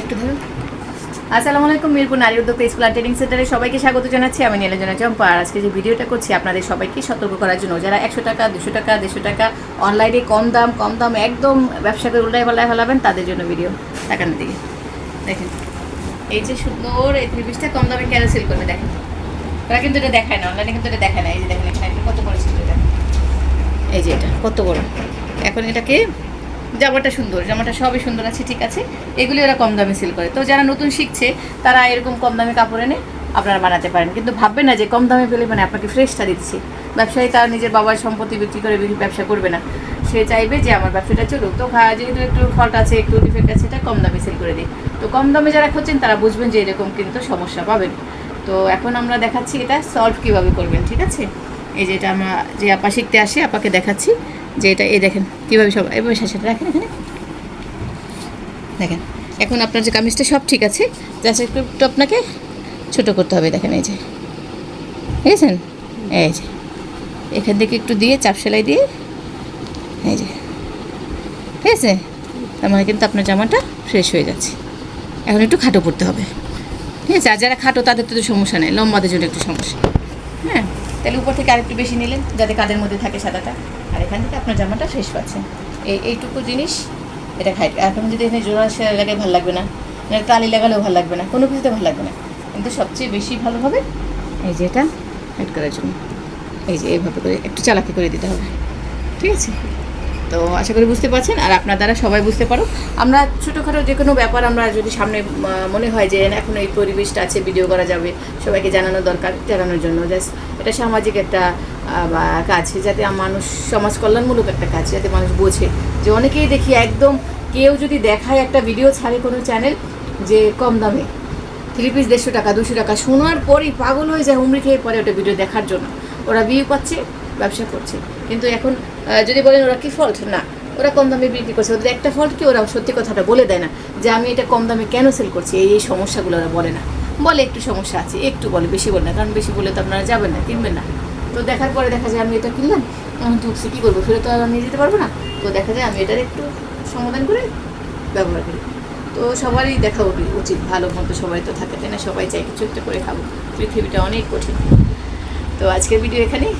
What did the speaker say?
একটু ধরুন। আসসালামু আলাইকুম, মিরপুর নারী উদ্যোক্তা স্কুল অ্যান্ড ট্রেনিং সেন্টারে সবাইকে স্বাগত জানাচ্ছি। আমি নীলাঞ্জনা চম্পা। আর আজকে যে ভিডিওটা করছি আপনাদের সবাইকে সতর্ক করার জন্য, যারা 100 টাকা 200 টাকা 150 টাকা অনলাইনে কম দাম একদম ব্যবসা করে উল্টায় পাল্লায় ফেলাবেন, তাদের জন্য ভিডিও। টাকার দিকে দেখেন, এই যে সুন্দর এই 3 পিসটা কম দামে কেন সেল করবে দেখেন। ওরা কিন্তু এটা দেখায় না, অনলাইনে কিন্তু এটা দেখায় না। এই যে দেখেন এখানে একটা কত বড় ছিল এটা, এই যে এটা কত বড়। এখন এটাকে জামাটা সুন্দর, জামাটা সবই সুন্দর আছে, ঠিক আছে, এগুলি ওরা কম দামে সেল করে। তো যারা নতুন শিখছে তারা এরকম কম দামে কাপড় এনে আপনারা বানাতে পারেন, কিন্তু ভাববেন না যে কম দামে পেলে মানে আপনাকে ফ্রেশটা দিচ্ছি। ব্যবসায়ী তার নিজের বাবার সম্পত্তি বিক্রি করে ব্যবসা করবে না, সে চাইবে যে আমার ব্যবসাটা চলুক। তো যেহেতু একটু ফল্ট আছে, একটু ডিফেক্ট আছে, এটা কম দামে সেল করে দিই। তো কম দামে যারা খুঁজছেন তারা বুঝবেন যে এরকম কিন্তু সমস্যা পাবেন। তো এখন আমরা দেখাচ্ছি এটা সলভ কীভাবে করবেন, ঠিক আছে। এই যে এটা আমরা যে আপা শিখতে আসে আপাকে দেখাচ্ছি যে এটা, এই দেখেন কীভাবে সব এভাবে সাথে রাখেন এখানে দেখেন। এখন আপনার যে কামিজটা সব ঠিক আছে, জাস্ট একটু আপনাকে ছোটো করতে হবে। দেখেন এই যে, বুঝেছেন, এই যে এখান থেকে একটু দিয়ে চাপ সেলাই দিয়ে, এই যে, ঠিক আছে। তার মানে কিন্তু আপনার জামাটা ফ্রেশ হয়ে যাচ্ছে। এখন একটু খাটো পড়তে হবে, ঠিক আছে। আর যারা খাটো তাদের তো সমস্যা নেই, লম্বাদের জন্য একটু সমস্যা। হ্যাঁ, তাহলে উপর থেকে আরেকটু বেশি নিলেন যাতে কাদের মধ্যে থাকে সাদাটা, আর এখান থেকে আপনার জামাটা ফ্রেশ পাচ্ছেন। এইটুকু জিনিস এটা খাই। এখন যদি এখানে জোড়া লাগাই ভালো লাগবে না, কালি লাগালেও ভালো লাগবে না, কোনো কিছুতে ভালো লাগবে না। কিন্তু সবচেয়ে বেশি ভালো হবে এই যে এটা হাইড করার জন্য, এই যে এইভাবে করে একটু চালাকি করে দিতে হবে, ঠিক আছে। তো আশা করি বুঝতে পারছেন, আর আপনার দ্বারা সবাই বুঝতে পারো। আমরা ছোটোখাটো যে কোনো ব্যাপার আমরা যদি সামনে মনে হয় যে এখন এই পরিবেশটা আছে, ভিডিও করা যাবে, সবাইকে জানানো দরকার, জানানোর জন্য জাস্ট এটা সামাজিক একটা কাজ, যাতে মানুষ সমাজ কল্যাণমূলক একটা কাজ, যাতে মানুষ বোঝে যে অনেকেই দেখি একদম কেউ যদি দেখায় একটা ভিডিও ছাড়ে কোনো চ্যানেল যে কম দামে 3 পিস 150 টাকা 200 টাকা, শোনার পরেই পাগল হয়ে যায়, হুমড়ি খেয়ে পরে ওটা ভিডিও দেখার জন্য। ওরা ভিউ পাচ্ছে, ব্যবসা করছে। কিন্তু এখন যদি বলেন ওরা কি ফল্ট, না, ওরা কম দামে বিক্রি করছে, ওদের একটা ফল্ট কি, ওরা সত্যি কথাটা বলে দেয় না যে আমি এটা কম দামে কেন সেল করছি, এই সমস্যাগুলো ওরা বলে না। বলে একটু সমস্যা আছে, একটু বলে, বেশি বলে না, কারণ বেশি বলে তো আপনারা যাবেন না, কিনবেন না। তো দেখার পরে দেখা যায় আমি এটা কিনলাম, এখন ঢুকছি, কী করবো, ফেরত তো আর নিয়ে যেতে পারবো না। তো দেখা যায় আমি এটার একটু সমাধান করে ব্যবহার করি। তো সবারই দেখা উচিত, ভালো মন্দ সবাই তো থাকে, তাই না, সবাই চাই কিছু একটা করে খাবো, পৃথিবীটা অনেক কঠিন। তো আজকের ভিডিও এখানেই।